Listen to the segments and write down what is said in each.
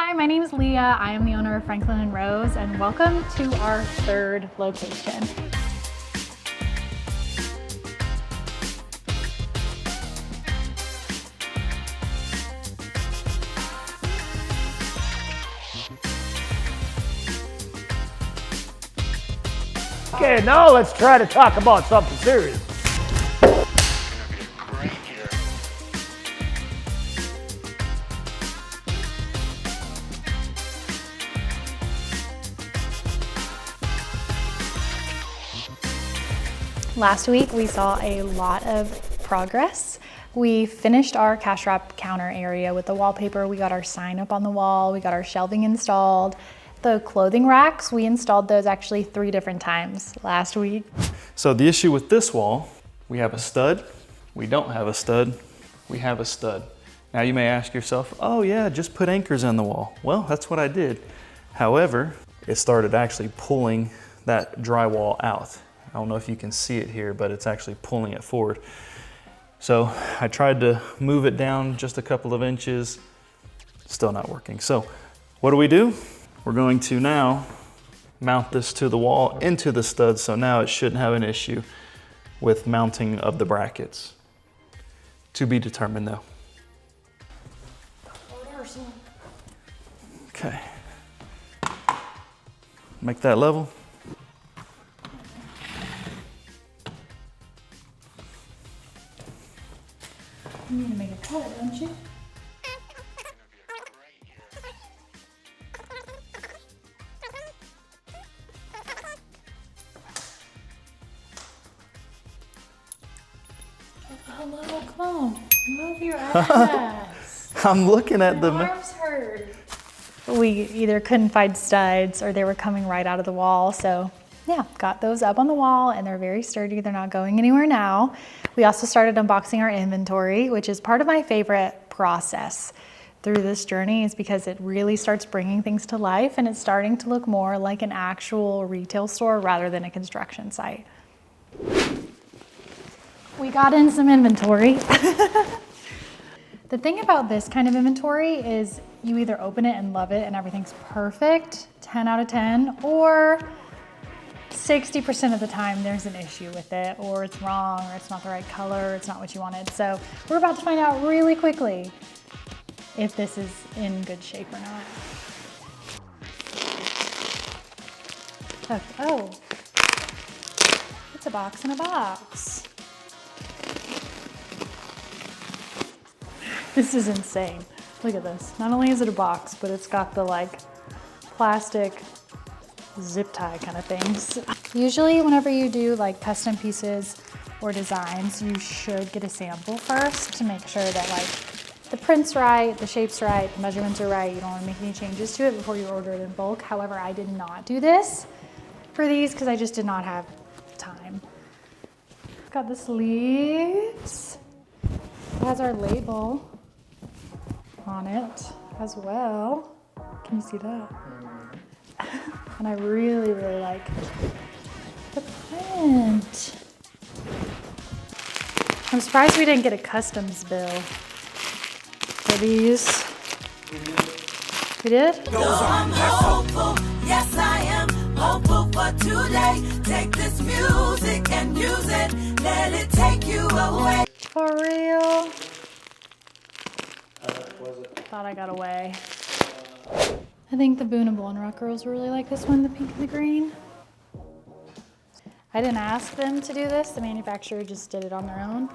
Hi, my name is Leah. I am the owner of Franklin & Rose, and welcome to our third location. Okay, now let's try to talk about something serious. Last week, we saw a lot of progress. We finished our cash wrap counter area with the wallpaper. We got our sign up on the wall. We got our shelving installed. The clothing racks, we installed those actually 3 different times last week. So the issue with this wall, we have a stud, we don't have a stud, we have a stud. Now you may ask yourself, oh yeah, just put anchors in the wall. Well, that's what I did. However, it started actually pulling that drywall out. I don't know if you can see it here, but it's actually pulling it forward. So I tried to move it down just a couple of inches, still not working. So what do? We're going to now mount this to the wall into the stud, so now it shouldn't have an issue with mounting of the brackets. To be determined though. Okay. Make that level. You need to make a cut, don't you? Hello, come on. Move your ass. I'm looking at My arms hurt. We either couldn't find studs or they were coming right out of the wall. So yeah, got those up on the wall and they're very sturdy. They're not going anywhere now. We also started unboxing our inventory, which is part of my favorite process through this journey, is because it really starts bringing things to life and it's starting to look more like an actual retail store rather than a construction site. We got in some inventory. The thing about this kind of inventory is you either open it and love it and everything's perfect, 10 out of 10, or 60% of the time there's an issue with it, or it's wrong, or it's not the right color, or it's not what you wanted. So we're about to find out really quickly if this is in good shape or not. Oh, it's a box in a box. This is insane. Look at this. Not only is it a box, but it's got the like plastic zip tie kind of things. Usually whenever you do like custom pieces or designs, you should get a sample first to make sure that like the print's right, the shape's right, the measurements are right. You don't want to make any changes to it before you order it in bulk. However, I did not do this for these because I just did not have time. Got the sleeves. It has our label on it as well. Can you see that? And I really, really like the print. I'm surprised we didn't get a customs bill for these. We did? No, I'm hopeful. Yes, I am hopeful for today. Take this music and use it. Let it take you away. For real? Thought I got away. I think the Boone and Blonrock girls really like this one, the pink and the green. I didn't ask them to do this. The manufacturer just did it on their own.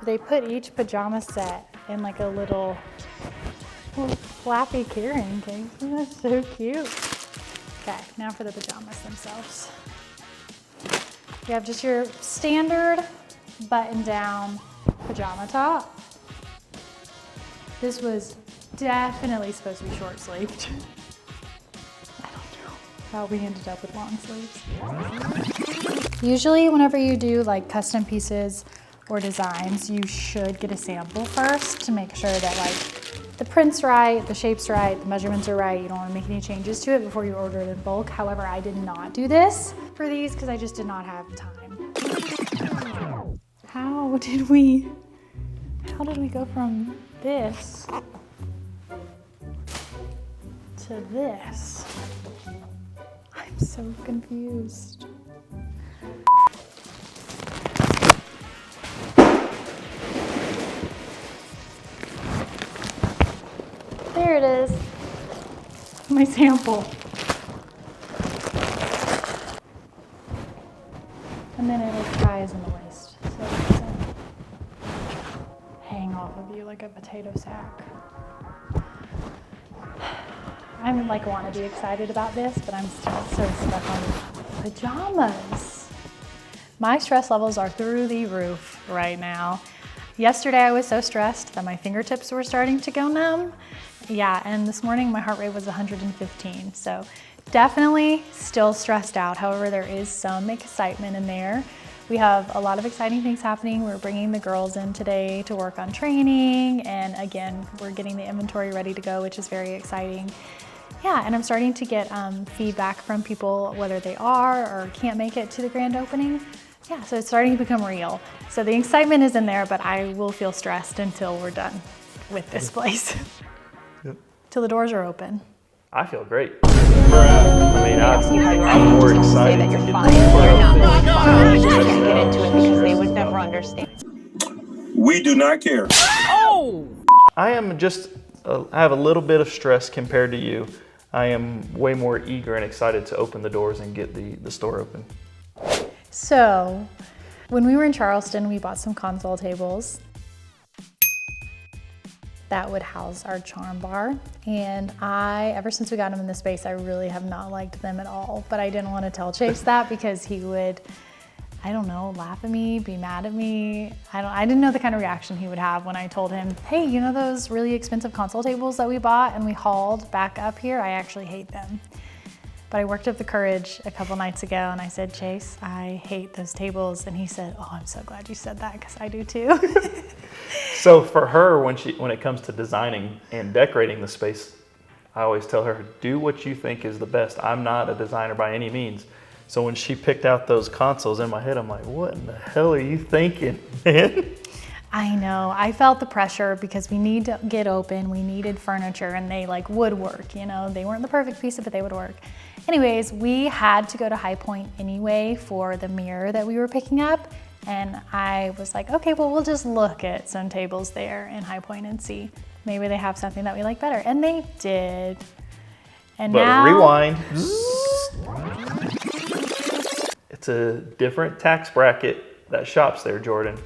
They put each pajama set in like a little flappy carrying case. That's so cute. Okay, now for the pajamas themselves. You have just your standard button-down pajama top. This was definitely supposed to be short-sleeved. I don't know how we ended up with long sleeves. Usually whenever you do like custom pieces or designs, you should get a sample first to make sure that like the print's right, the shape's right, the measurements are right. You don't want to make any changes to it before you order it in bulk. However, I did not do this for these because I just did not have time. How did we go from this to this. I'm so confused. There it is, my sample. And then it like ties in the waist, so it doesn't hang off of you like a potato sack. I like want to be excited about this, but I'm still so stuck on pajamas. My stress levels are through the roof right now. Yesterday I was so stressed that my fingertips were starting to go numb. Yeah, and this morning my heart rate was 115. So definitely still stressed out. However, there is some excitement in there. We have a lot of exciting things happening. We're bringing the girls in today to work on training. And again, we're getting the inventory ready to go, which is very exciting. Yeah, and I'm starting to get feedback from people, whether they are or can't make it to the grand opening. Yeah, so it's starting to become real. So the excitement is in there, but I will feel stressed until we're done with this place. Yep. Till the doors are open. I feel great. I mean, I'm more excited to get into it because they would never understand. We do not care. I am just, I have a little bit of stress compared to you. I am way more eager and excited to open the doors and get the store open. So, when we were in Charleston, we bought some console tables that would house our charm bar. And ever since we got them in the space, I really have not liked them at all. But I didn't want to tell Chase that because he would, I don't know, laugh at me, be mad at me. I didn't know the kind of reaction he would have when I told him, hey, you know those really expensive console tables that we bought and we hauled back up here? I actually hate them. But I worked up the courage a couple nights ago and I said, Chase, I hate those tables. And he said, oh, I'm so glad you said that because I do too. So for her, when it comes to designing and decorating the space, I always tell her, do what you think is the best. I'm not a designer by any means. So when she picked out those consoles in my head, I'm like, what in the hell are you thinking, man? I know, I felt the pressure because we need to get open, we needed furniture and they like would work, you know, they weren't the perfect piece, but they would work. Anyways, we had to go to High Point anyway for the mirror that we were picking up. And I was like, okay, well, we'll just look at some tables there in High Point and see. Maybe they have something that we like better. And they did. And But now, rewind. It's a different tax bracket that shops there, Jordan.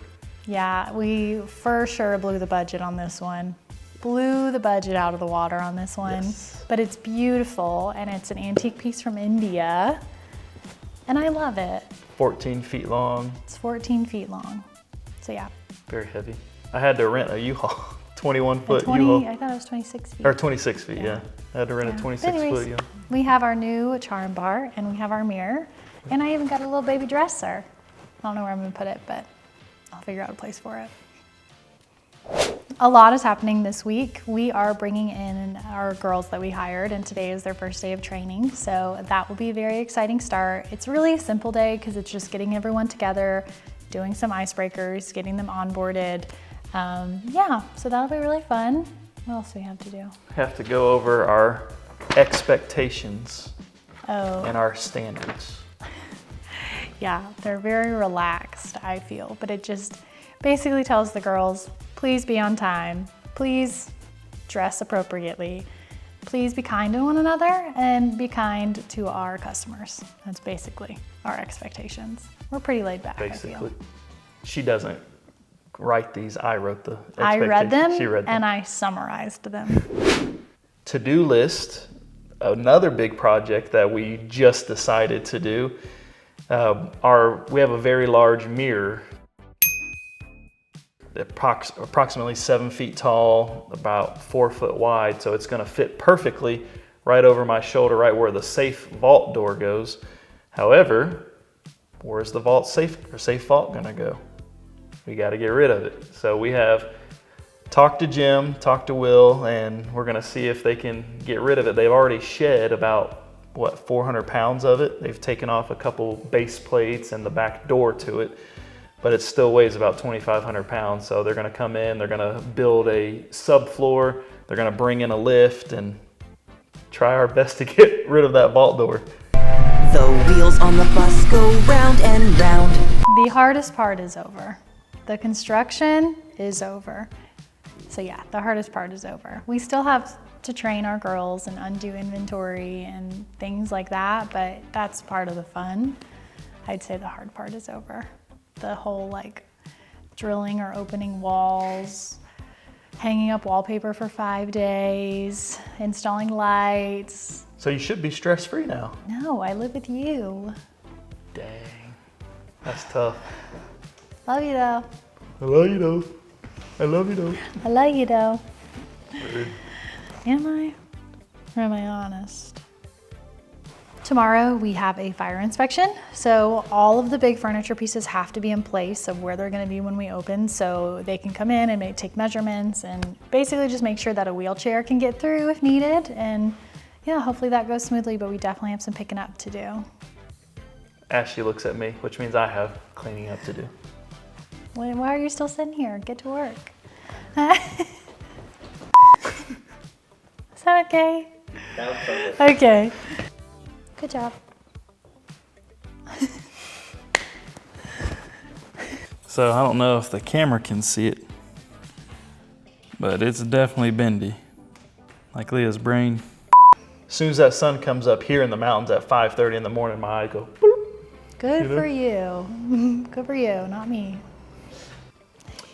yeah, we for sure blew the budget on this one. Blew the budget out of the water on this one. Yes. But it's beautiful and it's an antique piece from India. And I love it. 14 feet long. It's 14 feet long. So yeah. Very heavy. I had to rent a U-Haul, 21 foot 20, U-Haul. I thought it was 26 feet. Or 26 feet, Yeah. yeah. I had to rent Yeah. a 26 Anyways, foot U-Haul. we have our new charm bar and we have our mirror. And I even got a little baby dresser. I don't know where I'm gonna put it, but I'll figure out a place for it. A lot is happening this week. We are bringing in our girls that we hired and today is their first day of training. So that will be a very exciting start. It's really a simple day because it's just getting everyone together, doing some icebreakers, getting them onboarded. Yeah, so that'll be really fun. What else do we have to do? Have to go over our expectations Oh, and our standards. yeah, they're very relaxed, I feel, but it just basically tells the girls, please be on time, please dress appropriately, please be kind to one another and be kind to our customers. That's basically our expectations. We're pretty laid back, I Basically. feel. She doesn't write these. I wrote the I read them, She read them. and I summarized them. To-do list, another big project that we just decided to do. We have a very large mirror, approximately 7 feet tall, about 4 foot wide. So it's gonna fit perfectly right over my shoulder, right where the safe vault door goes. However, where's the safe vault gonna go? We gotta get rid of it. So we have talked to Jim, talked to Will, and we're gonna see if they can get rid of it. They've already shed about, 400 pounds of it. They've taken off a couple base plates and the back door to it, but it still weighs about 2,500 pounds. So they're gonna come in, they're gonna build a subfloor, they're gonna bring in a lift and try our best to get rid of that vault door. The wheels on the bus go round and round. The hardest part is over. The construction is over. So yeah, the hardest part is over. We still have to train our girls and undo inventory and things like that, but that's part of the fun. I'd say the hard part is over. The whole like drilling or opening walls, hanging up wallpaper for 5 days, installing lights. So you should be stress-free now. No, I live with you. Dang, that's tough. Love you though. I love you though. I love you though. I love you though. Rude. Am I? Or am I honest? Tomorrow we have a fire inspection. So all of the big furniture pieces have to be in place of where they're gonna be when we open, so they can come in and take measurements and basically just make sure that a wheelchair can get through if needed. And yeah, hopefully that goes smoothly, but we definitely have some picking up to do. Ashley looks at me, which means I have cleaning up to do. Why are you still sitting here? Get to work. Is that okay? That was perfect. Okay. Good job. So I don't know if the camera can see it, but it's definitely bendy. Like Leah's brain. As soon as that sun comes up here in the mountains at 5:30 in the morning, my eye go boop. Good You know? for you. Good for you, not me.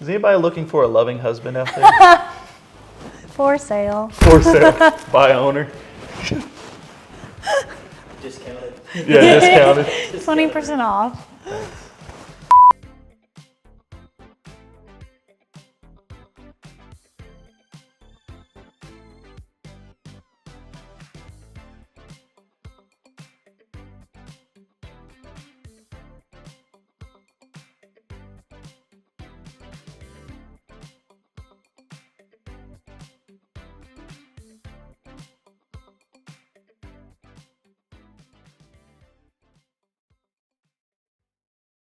Is anybody looking for a loving husband out there? For sale. For sale by owner. Discounted. Yeah, discounted. 20% off.